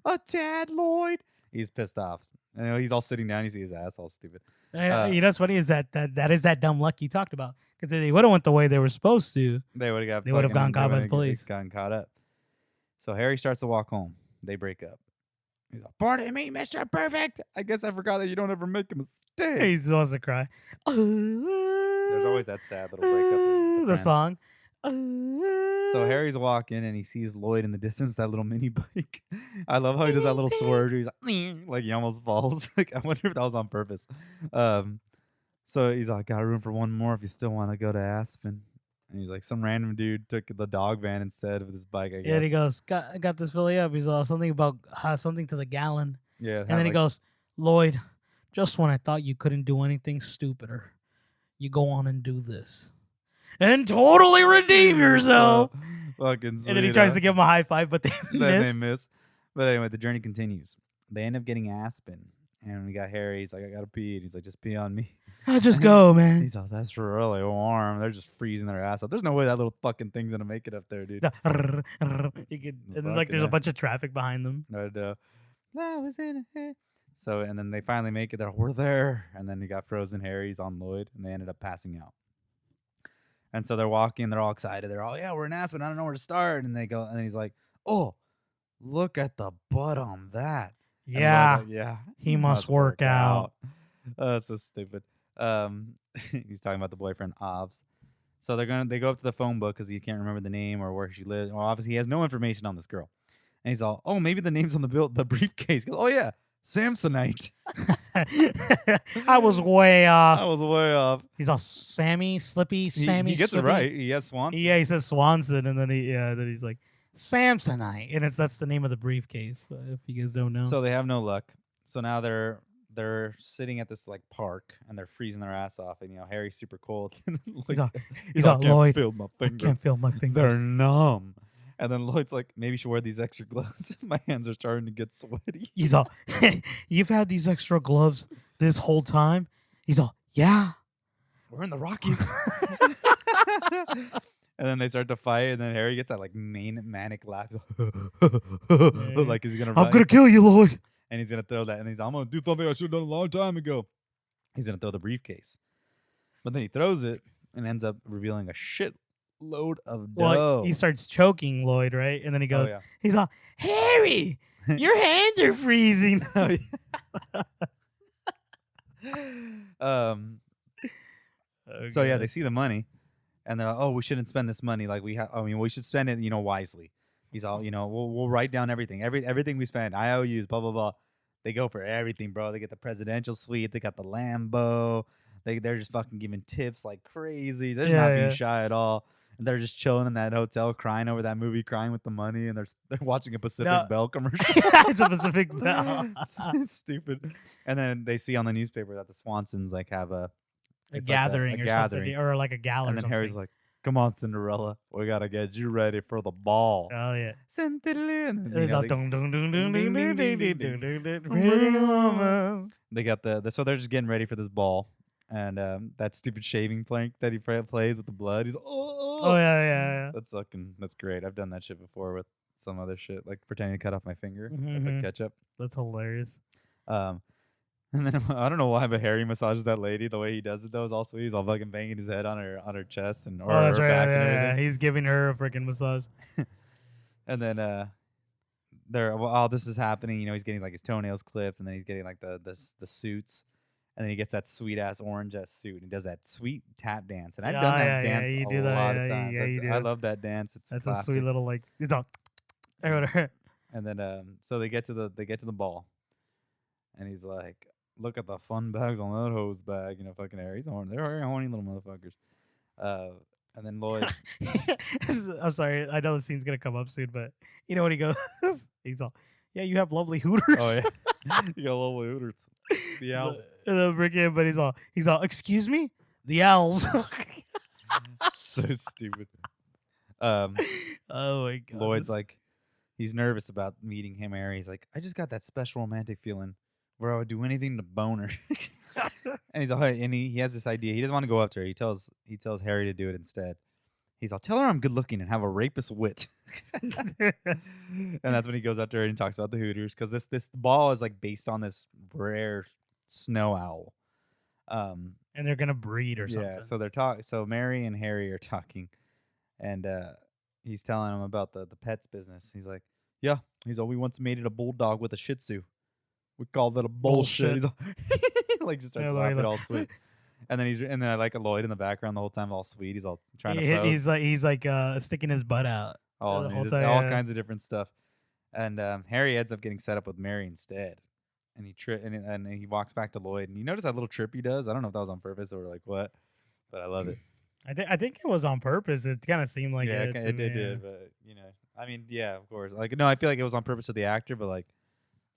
a tad, Lloyd. He's pissed off. He's all sitting down. You see his ass all stupid. What's funny is that is that dumb luck you talked about. Because they would have went the way they were supposed to. They would have gotten caught by the police. Gotten caught up. So Harry starts to walk home. They break up. He's like, "Pardon me, Mr. Perfect. I guess I forgot that you don't ever make a mistake." He just wants to cry. There's always that sad little breakup. The song. So Harry's walking and he sees Lloyd in the distance, that little mini bike. I love how he does that little swerve. He's like he almost falls. Like I wonder if that was on purpose. So he's like, "Got room for one more if you still want to go to Aspen." And he's like, some random dude took the dog van instead of this bike, I guess. Yeah, and he goes, got this filly up. He's all something about something to the gallon. Yeah. And then he goes, "Lloyd, just when I thought you couldn't do anything stupider, you go on and do this. And totally redeem yourself." Fucking sweet. And then he tries to give him a high five, but they miss. But anyway, the journey continues. They end up getting Aspen. And we got Harry. He's like, "I got to pee." And he's like, "Just pee on me." "I'll just go, man." He's like, "That's really warm." They're just freezing their ass off. There's no way that little fucking thing's going to make it up there, dude. And then, like, there's a bunch of traffic behind them. I know. Flowers in a hair. So, and then they finally make it. We're there. And then you got Frozen Harry's on Lloyd, and they ended up passing out. And so they're walking, they're all excited. They're all, yeah, we're in Aspen. I don't know where to start. And they go, and he's like, oh, look at the butt on that. And Lloyd's Yeah, like, yeah, he must work out. Oh, that's so stupid. He's talking about the boyfriend, Obs. So they go up to the phone book because he can't remember the name or where she lives. Well, obviously he has no information on this girl. And he's all, oh, maybe the name's on the briefcase. He goes, oh yeah, Samsonite. I was way off. I was way off. He's all Sammy, Slippy, Sammy. He gets Slippy. it right. He has Swanson. Yeah, he says Swanson, and then he's like Samsonite, and that's the name of the briefcase. If you guys don't know. So they have no luck. So now they're sitting at this like park and they're freezing their ass off, and Harry's super cold. he's all Lloyd. I can't feel my fingers. They're numb. And then Lloyd's like, maybe you should wear these extra gloves. My hands are starting to get sweaty. He's all, you've had these extra gloves this whole time? He's all, yeah. We're in the Rockies. And then they start to fight, and then Harry gets that like manic laugh. Like he's gonna I'm gonna kill you, Lloyd. And he's gonna throw that, and I'm gonna do something I should have done a long time ago. He's gonna throw the briefcase. But then he throws it and ends up revealing a shitload of dough. Well, he starts choking Lloyd, right? And then he goes, he's all, Harry, your hands are freezing. So yeah, they see the money, and they're like, oh, we shouldn't spend this money. Like we should spend it, wisely. He's all, we'll write down everything, everything we spend, IOUs, blah blah blah. They go for everything, bro. They get the presidential suite. They got the Lambo. They're just fucking giving tips like crazy. They're just not being shy at all. And they're just chilling in that hotel, crying over that movie, crying with the money, and they're watching a Pacific Bell commercial. It's a Pacific Bell. It's stupid. And then they see on the newspaper that the Swansons like have a gathering like or something, or like a gala. And then Harry's like, "Come on, Cinderella, we gotta get you ready for the ball." Oh yeah. They got so they're just getting ready for this ball, and that stupid shaving plank that he plays with the blood. He's oh yeah. That's great. I've done that shit before with some other shit, like pretending to cut off my finger with the ketchup. That's hilarious. And then I don't know why, but Harry massages that lady. The way he does it though is also he's all fucking banging his head on her chest and or that's her right, back and everything. Yeah. He's giving her a freaking massage. And then this is happening. He's getting like his toenails clipped, and then he's getting like the suits, and then he gets that sweet ass orange ass suit, and he does that sweet tap dance. And I've done that dance a lot of times. Yeah, you do. I love that dance. It's that's classic. a sweet little like it's all. And then so they get to the ball, and he's like, look at the fun bags on that hose bag. Fucking Harry's horny. They're very horny little motherfuckers. And then Lloyd. I'm sorry. I know the scene's going to come up soon, but you know what he goes? He's all, yeah, you have lovely hooters. Oh, yeah. You got lovely hooters. The owl. But he's all, excuse me? The owls. So stupid. Oh, my God. Lloyd's like, he's nervous about meeting him, Harry. He's like, I just got that special romantic feeling where I would do anything to bone her. And he's all, and he has this idea. He doesn't want to go up to her. He tells Harry to do it instead. He's all, tell her I'm good looking and have a rapist wit. And that's when he goes up to her and talks about the Hooters, because this ball is like based on this rare snow owl. And they're gonna breed or something. Yeah, so they're talking. So Mary and Harry are talking, and he's telling him about the pets business. He's like, yeah. He's all, we once mated a bulldog with a Shih Tzu. We call that a bullshit. He's all like just starts laughing all sweet. And then I like a Lloyd in the background the whole time, all sweet. He's all trying to pose. He's like sticking his butt out. All kinds of different stuff. And Harry ends up getting set up with Mary instead. And he walks back to Lloyd, and you notice that little trip he does. I don't know if that was on purpose or like what, but I love it. I think it was on purpose. It kind of seemed like it. It did, but I mean, yeah, of course. Like, no, I feel like it was on purpose of the actor, but like,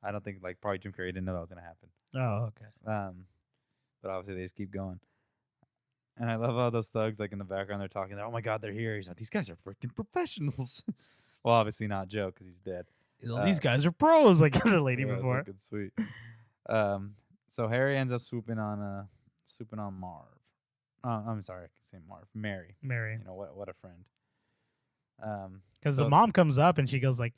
I don't think like probably Jim Carrey didn't know that was gonna happen. Oh, okay. But obviously they just keep going. And I love how those thugs, like in the background, they're talking. Oh my God, they're here. He's like, these guys are freaking professionals. Well, obviously not Joe because he's dead. These guys are pros, like the lady before. Sweet. So Harry ends up swooping on Marv. I'm sorry, I can say Marv. Mary. Mary. What a friend. Because the mom comes up and she goes like,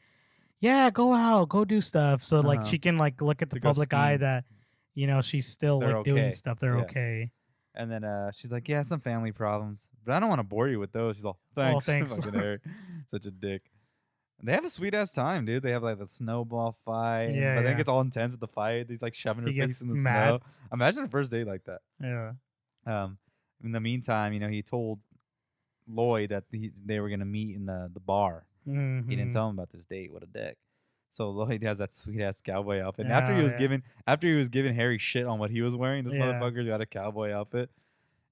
yeah, go out, go do stuff. So like Uh-huh. she can like look at the To go public eye skiing. that she's still They're like doing okay. stuff. They're Yeah. okay. And then she's like, "Yeah, some family problems, but I don't want to bore you with those." He's all, Oh, "Thanks." thanks. Fucking Harry, such a dick. And they have a sweet ass time, dude. They have like the snowball fight, and Yeah, but then it yeah. gets all intense with the fight. He's like shoving her He face gets in the mad. snow. Imagine a first date like that. Yeah. Um, in the meantime, he told Lloyd that they were gonna meet in the bar. He didn't Mm-hmm. tell him about this date. What a dick. So Lloyd has that sweet ass cowboy outfit. And Oh yeah. after he was giving Harry shit on what he was wearing, this Yeah. motherfucker's got a cowboy outfit.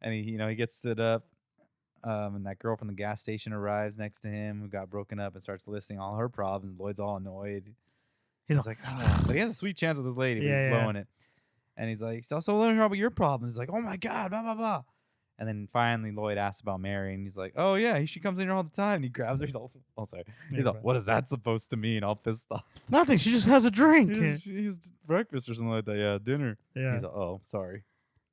And he gets stood up. And that girl from the gas station arrives next to him who got broken up and starts listing all her problems. Lloyd's all annoyed. He's He's like, like, oh, but he has a sweet chance with this lady, but he's yeah, yeah. blowing it. And he's like, so let me hear about your problems. He's like, oh my God, blah, blah, blah. And then finally Lloyd asks about Mary, and he's like, oh yeah, she comes in here all the time. And he grabs her. He's all, oh sorry. Yeah, He's all, bro. what is that supposed to mean? All pissed off. Nothing. She just has a drink. He's breakfast or something like that. Yeah, dinner. Yeah. He's like, oh, sorry.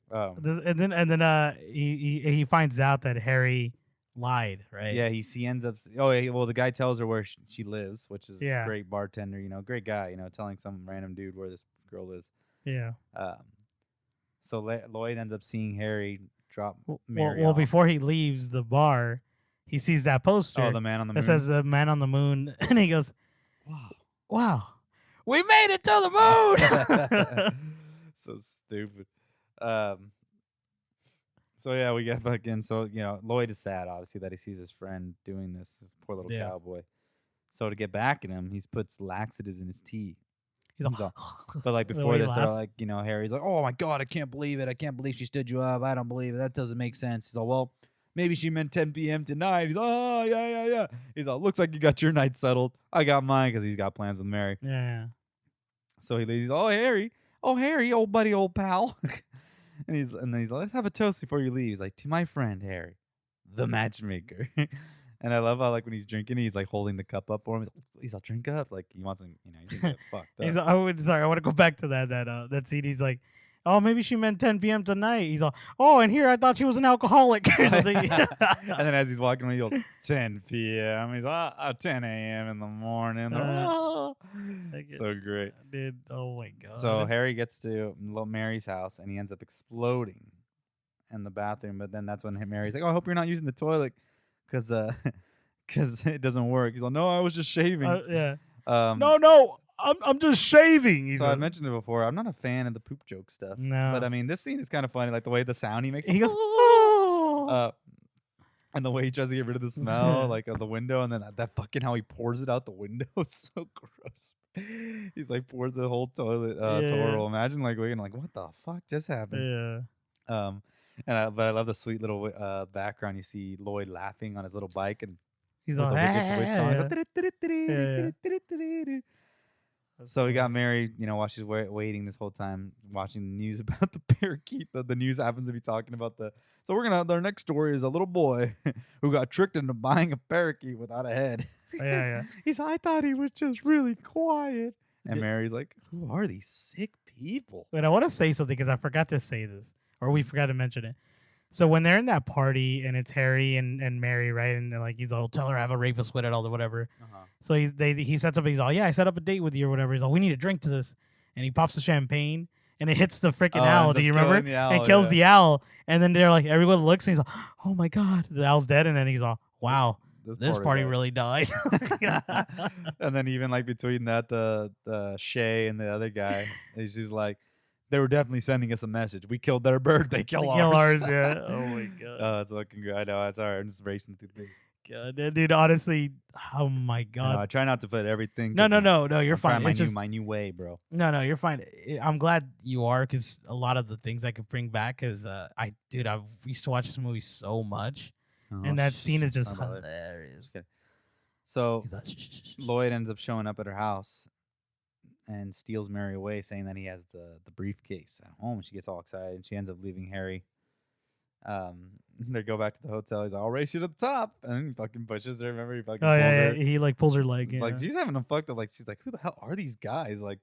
And then he finds out that Harry lied, right? Yeah, he ends up. Oh, yeah, well, the guy tells her where she lives, which is a Yeah. great bartender. Great guy. Telling some random dude where this girl is. Yeah. Um, so Lloyd ends up seeing Harry drop Well, Mary well, off. before he leaves the bar, he sees that Oh, poster the man on the that moon. says "Man on the Moon," and he goes, Wow. "Wow, we made it to the moon!" So stupid. Um. So yeah, we get back in. So Lloyd is sad, obviously, that he sees his friend doing this. This poor little Yeah. cowboy. So to get back at him, he puts laxatives in his tea. He's He's all, all, but like the before way he this, they're laughs. like, Harry's like, oh my God, I can't believe it. I can't believe she stood you up. I don't believe it. That doesn't make sense. He's all, well, maybe she meant 10 p.m. tonight. He's oh yeah, yeah, yeah. He's all, looks like you got your night settled. I got mine because he's got plans with Mary. Yeah. So he leaves. Oh Harry, old buddy, old pal. and he's like, let's have a toast before you leave. He's like, to my friend Harry, the matchmaker. And I love how like when he's drinking, he's like holding the cup up for him. He's all drink up, like he wants him. He's gonna get fucked up. He's sorry, I want to go back to that scene. He's like, oh, maybe she meant 10 p.m. tonight. He's all, oh, and here I thought she was an alcoholic or something. And then as he's walking away, he goes 10 p.m. He's 10 a.m. in the morning. Like, So great. dude. Oh my god. So Harry gets to Mary's house and he ends up exploding in the bathroom. But then that's when Mary's like, "Oh, I hope you're not using the toilet, cause it doesn't work." He's like, "No, I was just shaving." Yeah. Um, No, I'm just shaving. so I mentioned it before. I'm not a fan of the poop joke stuff. No. But I mean, this scene is kind of funny, like the way the sound he makes. He goes, oh. And the way he tries to get rid of the smell, like of the window, and then that fucking how he pours it out the window is so gross. He's like pours the whole toilet. It's Yeah. horrible. Imagine like waking like, what the fuck just happened? Yeah. But I love the sweet little background. You see Lloyd laughing on his little bike, and He's with all, the Wicked Switch song. Yeah. So he got married, while she's waiting this whole time, watching the news about the parakeet. The news happens to be talking about So our next story is a little boy who got tricked into buying a parakeet without a head. Yeah. I thought he was just really quiet. And Mary's like, who are these sick people? Wait, I want to say something because I forgot to say this, or we forgot to mention it. So when they're in that party and it's Harry and Mary, right? And they're like, he's all, tell her I have a rapist with it, all or whatever. So he sets up, he's all, yeah, I set up a date with you or whatever. He's all, we need a drink to this. And he pops the champagne and it hits the freaking owl. Ends Do up you killing remember? the owl, And kills yeah. the owl. And then they're like, everyone looks and he's like, oh my God, the owl's dead. And then he's all, wow, this party died. really died. And then even like between that, the Shay and the other guy, she's like, they were definitely sending us a message. We killed their bird. They kill ours. Yeah. Oh my God. It's fucking good. I know. It's all right. I'm just racing through things. God, dude, honestly, oh my I God. try not to put everything. No, 'cause you're I'm fine. trying It's just, my new way, bro. no, you're fine. I'm glad you are because a lot of the things I could bring back because I used to watch this movie so much, and that scene is just hilarious. So Lloyd ends up showing up at her house and steals Mary away, saying that he has the briefcase at home. She gets all excited, and she ends up leaving Harry. They go back to the hotel. He's like, I'll race you to the top, and then he fucking pushes her. Remember, he fucking pulls her. He like pulls her leg. Like she's having a fucked up. Like she's like, who the hell are these guys? Like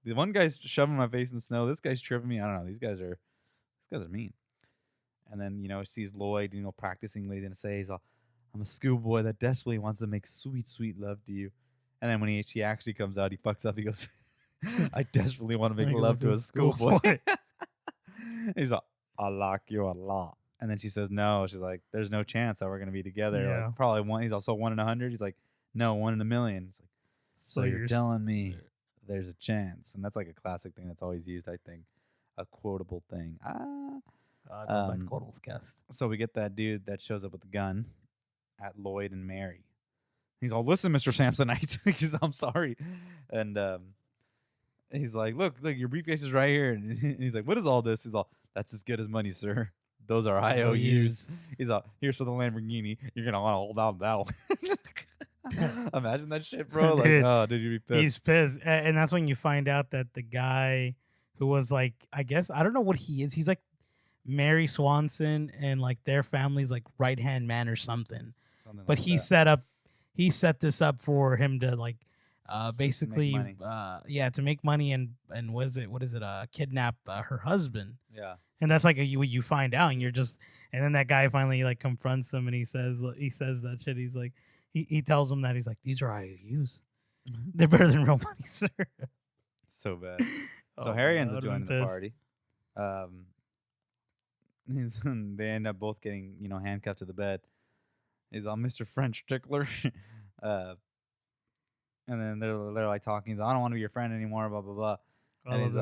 the one guy's shoving my face in the snow. This guy's tripping me. I don't know. These guys are mean. And then sees Lloyd, practicing what he's gonna say. He's all, I'm a schoolboy that desperately wants to make sweet, sweet love to you. And then when she actually comes out, he fucks up. He goes, I desperately want to make Like, love to a schoolboy. schoolboy. He's like, I like you a lot. And then she says no. She's like, there's no chance that we're gonna be together. Yeah. Like probably one. He's also 1 in 100. He's like, no, 1 in a million. He's like, so you're telling me there's a chance? And that's like a classic thing that's always used. I think a quotable thing. Quotables cast. So we get that dude that shows up with the gun at Lloyd and Mary. He's all, listen, Mr. Samsonite. He's, I'm sorry. And he's like, look, your briefcase is right here. And he's like, what is all this? He's all, that's as good as money, sir. Those are IOUs. He's all, here's for the Lamborghini. You're going to want to hold out that one. Imagine that shit, bro. Like, Dude, oh, dude, you'd be pissed. He's pissed. And that's when you find out that the guy who was like, I guess, I don't know what he is. He's like Mary Swanson and like their family's like right-hand man or something. But he set this up for him to like basically to make money and what is it kidnap her husband. Yeah. And that's like what you find out, and you're just, and then that guy finally like confronts him, and he says that shit. He's like, he tells him that he's like, these are IOUs. They're better than real money, sir. So bad. So Harry ends up joining the party. They end up both getting, handcuffed to the bed. He's on Mr. French Tickler. And then they're like talking. He's like, I don't want to be your friend anymore, blah, blah, blah. And he's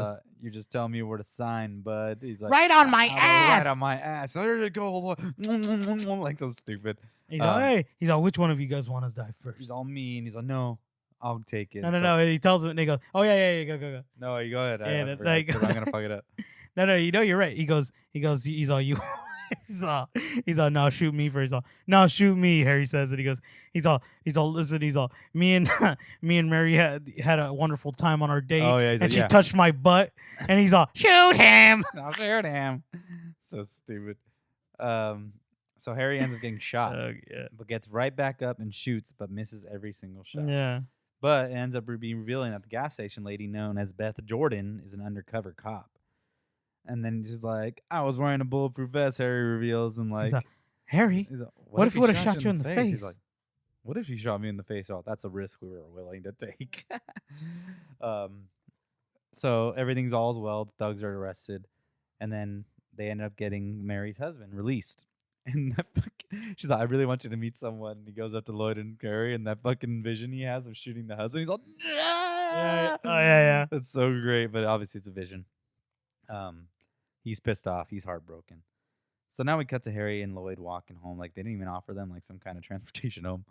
you're just telling me where to sign, bud. He's like, right on my ass. Right on my ass. There you go. Like so stupid. He's like, hey. He's like, which one of you guys want to die first? He's all mean. He's like, no, I'll take it. No. He tells him, and they go, oh yeah, go. No, you go ahead. Yeah, I'm gonna fuck it up. No, you're right. He goes, he's all you. he's all, no, shoot me first. He's all, no, shoot me. Harry says it. He's all, listen. He's all, me and Mary had a wonderful time on our date. Oh, yeah, and she touched my butt. And he's all, shoot him. I'll shoot him. So stupid. So Harry ends up getting shot, but gets right back up and shoots, but misses every single shot. Yeah. But it ends up being revealing that the gas station lady known as Beth Jordan is an undercover cop. And then he's like, I was wearing a bulletproof vest, Harry reveals. And like, Harry, what if he would have shot you in the face? He's like, what if you shot me in the face? Oh, that's a risk we were willing to take. So everything's all's well. The thugs are arrested. And then they end up getting Mary's husband released. And she's like, I really want you to meet someone. And he goes up to Lloyd and Harry, and that fucking vision he has of shooting the husband. He's like, yeah. Oh, yeah. That's so great. But obviously it's a vision. He's pissed off. He's heartbroken. So now we cut to Harry and Lloyd walking home. Like they didn't even offer them like some kind of transportation home.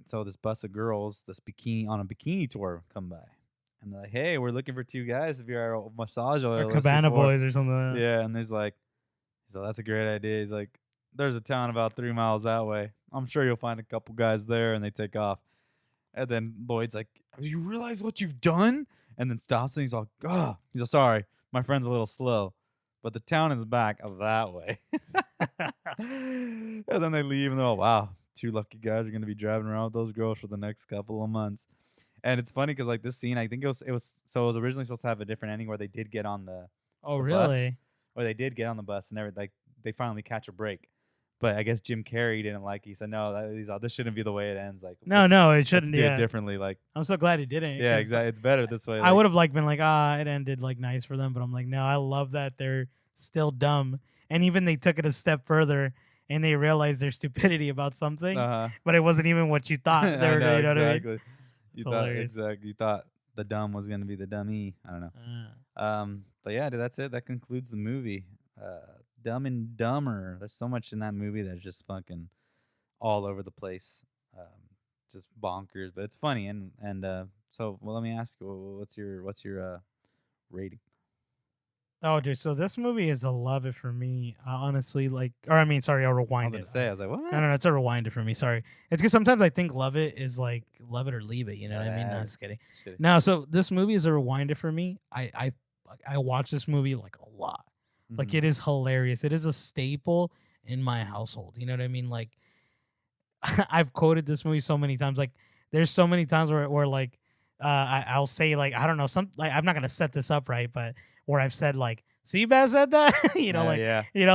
So this bus of girls, this bikini tour, come by, and they're like, "Hey, we're looking for 2 guys to be our massage oil or Cabana Boys or something." Like that. Yeah, and there's like, so that's a great idea. He's like, "There's a town about 3 miles that way. I'm sure you'll find a couple guys there." And they take off. And then Lloyd's like, "Do you realize what you've done?" And then stops and he's like, "Oh," he's like, "Sorry, my friend's a little slow, but the town is back that way." And then they leave and they're all, wow, 2 lucky guys are going to be driving around with those girls for the next couple of months. And it's funny because like this scene, I think it was originally supposed to have a different ending where they did get on the really bus, or they did get on the bus and they finally catch a break. But I guess Jim Carrey didn't like it. He said, no, this shouldn't be the way it ends. Like, no, it shouldn't. Do it differently. Like, I'm so glad it didn't. Yeah, exactly. It's better this way. I would have been like, it ended like nice for them. But I'm like, no, I love that they're still dumb. And even they took it a step further and they realized their stupidity about something. But it wasn't even what you thought. They were, know, you know exactly. What I mean? You thought the dumb was going to be the dummy. I don't know. But yeah, dude, that's it. That concludes the movie. Dumb and Dumber. There's so much in that movie that's just fucking all over the place, just bonkers. But it's funny, and so let me ask you, what's your rating? Oh, dude. So this movie is a love it for me. Honestly, I'll rewind it. I was like, what? No, it's a rewind it for me. Sorry, it's because sometimes I think love it is like love it or leave it. You know what I mean? No, just kidding. No, so this movie is a rewind it for me. I watch this movie like a lot. Like it is hilarious. It is a staple in my household. You know what I mean? Like I've quoted this movie so many times. Like there's so many times where like I'll say like I don't know I'm not gonna set this up right, but where I've said like Seabass said that you know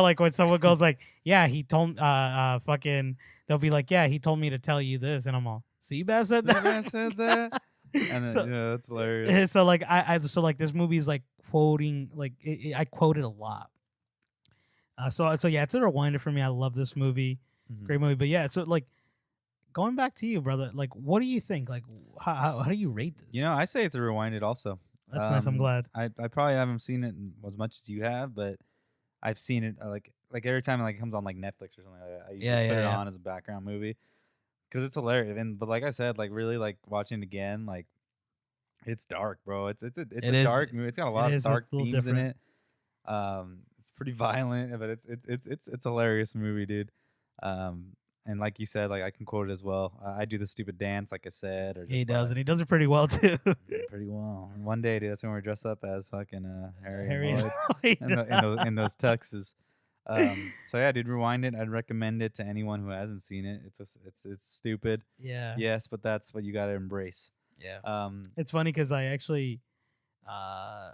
like when someone goes like he told fucking they'll be like he told me to tell you this and I'm all Seabass said Seabass said that, that. and then So yeah, that's hilarious. so like so like this movie is like quoting like I quote it a lot. So yeah, it's a rewinder for me. I love this movie, Mhm. great movie. But yeah, so like going back to you, brother. Like, what do you think? Like, how do you rate this? You know, I say it's a rewinded also. That's nice. I'm glad. I probably haven't seen it as much as you have, but I've seen it like every time like it comes on like Netflix or something like that. I usually Yeah, put yeah, it yeah. on as a background movie because it's hilarious. And but like I said, like really like watching it again, like it's dark, bro. It's It a is. dark movie. It's got a It lot of is a dark little themes in different. it. It's pretty violent, but it's a hilarious movie, dude. Um, and like you said, like I can quote it as well. I do the stupid dance, like I said, or He just does, like and he does it pretty well too. pretty well. And one day, dude, that's when we're dressed up as fucking Harry and Harry and Lloyd in Lloyd. those tuxes. So yeah, dude, rewind it. I'd recommend it to anyone who hasn't seen it. It's stupid, Yeah, yes, but that's what you got to embrace. yeah. Um, It's funny because I actually, uh,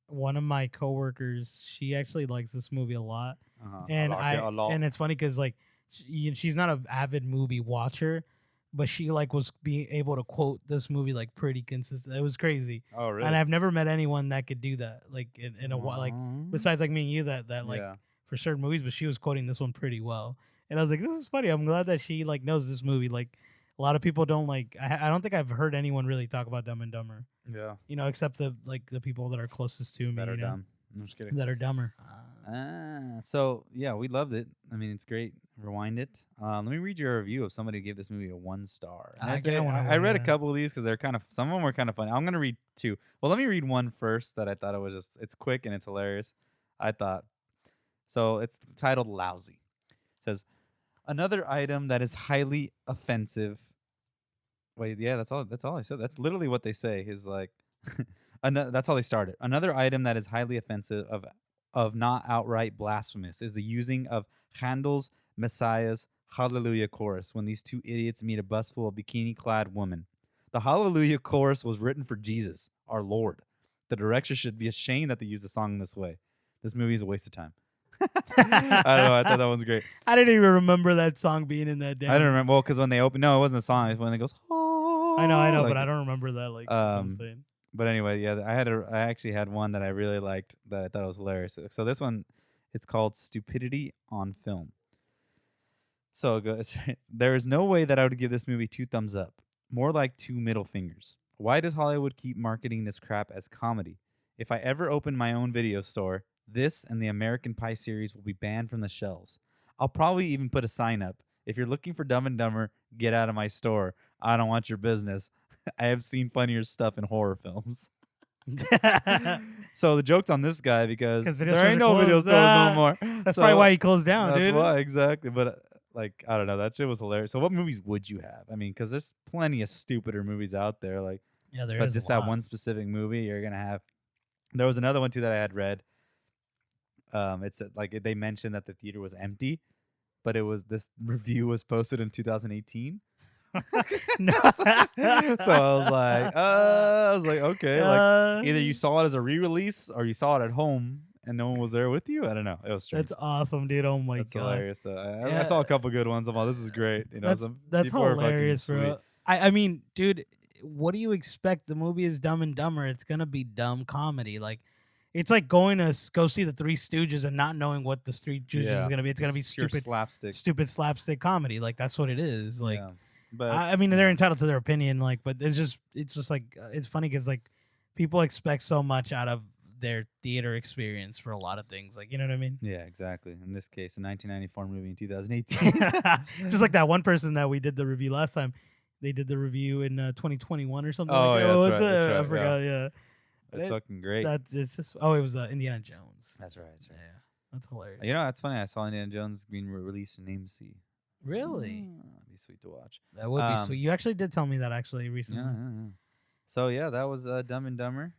one of my coworkers, she actually likes this movie a lot, I and like it a lot. it's funny because like she's not an avid movie watcher, but she like was being able to quote this movie like pretty consistent. It was crazy, Oh, and really? I've never met anyone that could do that. Like in a while, like Aw. besides like me and you that like Yeah. for certain movies, but she was quoting this one pretty well, and I was like, this is funny. I'm glad that she like knows this movie. Like a lot of people don't like. I don't think I've heard anyone really talk about Dumb and Dumber, Yeah. except the like the people that are closest to me, That are dumb. I'm just kidding. that are dumber. So yeah, we loved it. I mean, it's great. Rewind it. Let me read your review of somebody who gave this movie a 1 star. And I it's kind of want to. I read a couple of these because they're kind of some of them were kind of funny. I'm gonna read two. Well, let me read one first that I thought it was just it's quick and it's hilarious. I thought so. It's titled "Lousy." It says another item that is highly offensive. Wait, yeah, that's all. That's all I said. That's literally what they say. Is like, that's how they started. Another item that is highly offensive of not outright blasphemous is the using of Handel's Messiah's Hallelujah chorus when these two idiots meet a bus full of bikini-clad women. The Hallelujah chorus was written for Jesus, our Lord. The director should be ashamed that they use the song in this way. This movie is a waste of time. I don't know. I thought that was great. I didn't even remember that song being in that. Damn. I don't remember. Well, because when they open, no, it wasn't a song. It's when it goes. Oh, I know, like, but I don't remember that. Like, that's what I'm saying. But anyway, yeah, I actually had one that I really liked that I thought was hilarious. So this one, it's called "Stupidity on Film." So it goes, there is no way that I would give this movie 2 thumbs up. More like 2 middle fingers. Why does Hollywood keep marketing this crap as comedy? If I ever open my own video store, this and the American Pie series will be banned from the shelves. I'll probably even put a sign up. If you're looking for Dumb and Dumber, get out of my store. I don't want your business. I have seen funnier stuff in horror films. So the joke's on this guy because 'Cause video there stores ain't are no video closed. stores no more. That's So probably why he closed down, that's dude. why, exactly. But like, I don't know. That shit was hilarious. So what movies would you have? I mean, because there's plenty of stupider movies out there. Like, Yeah, there but is just a that lot. one specific movie, you're gonna have. There was another one too that I had read. It's like they mentioned that the theater was empty, but it was this review was posted in 2018. No. So I was like, okay, like either you saw it as a re-release or you saw it at home and no one was there with you. I don't know. It was strange. That's awesome, dude. Oh my That's god. hilarious. I Yeah, saw a couple good ones. I'm like, this is great. You know, some that's people are fucking hilarious, sweet. bro. I mean, dude, what do you expect? The movie is Dumb and Dumber. It's gonna be dumb comedy. Like, it's like going to go see the Three Stooges and not knowing what the Three Stooges is gonna be. It's gonna be Just pure slapstick. stupid slapstick comedy. Like that's what it is. Like, Yeah, but I mean, they're entitled to their opinion. Like, but it's just like it's funny because like people expect so much out of their theater experience for a lot of things. Like, you know what I mean? yeah, exactly. In this case, a 1994 movie in 2018. Just like that one person that we did the review last time. They did the review in 2021 or something. Oh, like yeah, that. What that's was right, it? that's I right, forgot. Yeah, That's It- fucking great. That's just. Oh, it was Indiana Jones. That's right. That's right. Yeah, that's hilarious. You know, that's funny. I saw Indiana Jones being released in AMC. Really? That'd be sweet to watch. That would be sweet. You actually did tell me that actually recently. Yeah. So yeah, that was Dumb and Dumber.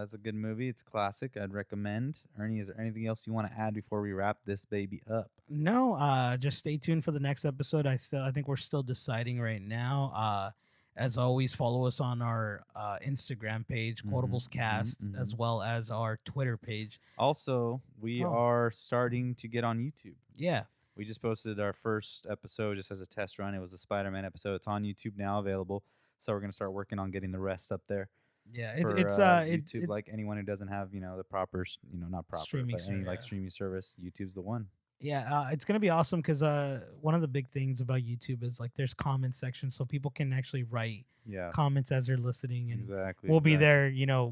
It's a good movie. It's a classic. I'd recommend. Ernie, is there anything else you want to add before we wrap this baby up? No, just stay tuned for the next episode. I think we're still deciding right now. As always, follow us on our Instagram page, Quotables Cast, as well as our Twitter page. Also, we are starting to get on YouTube. Yeah. We just posted our first episode just as a test run. It was a Spider-Man episode. It's on YouTube now, available. So we're gonna start working on getting the rest up there Yeah, for it YouTube. Like anyone who doesn't have the proper, not proper, streaming but any like yeah. streaming service, YouTube's the one. Yeah, it's gonna be awesome because one of the big things about YouTube is like there's comment sections, so people can actually write Yeah, comments as they're listening, and exactly, we'll be exactly. there,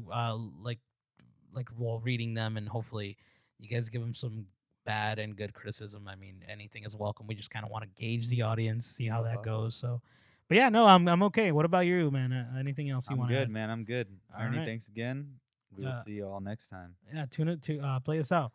like while reading them, and hopefully you guys give them some bad and good criticism. I mean, anything is welcome. We just kind of want to gauge the audience, see how that goes. So, but yeah, no, I'm okay. What about you, man? Anything else you I'm want to good, add? man. I'm good. All Ernie, right, thanks again. We will see you all next time. yeah, tune it to play us out.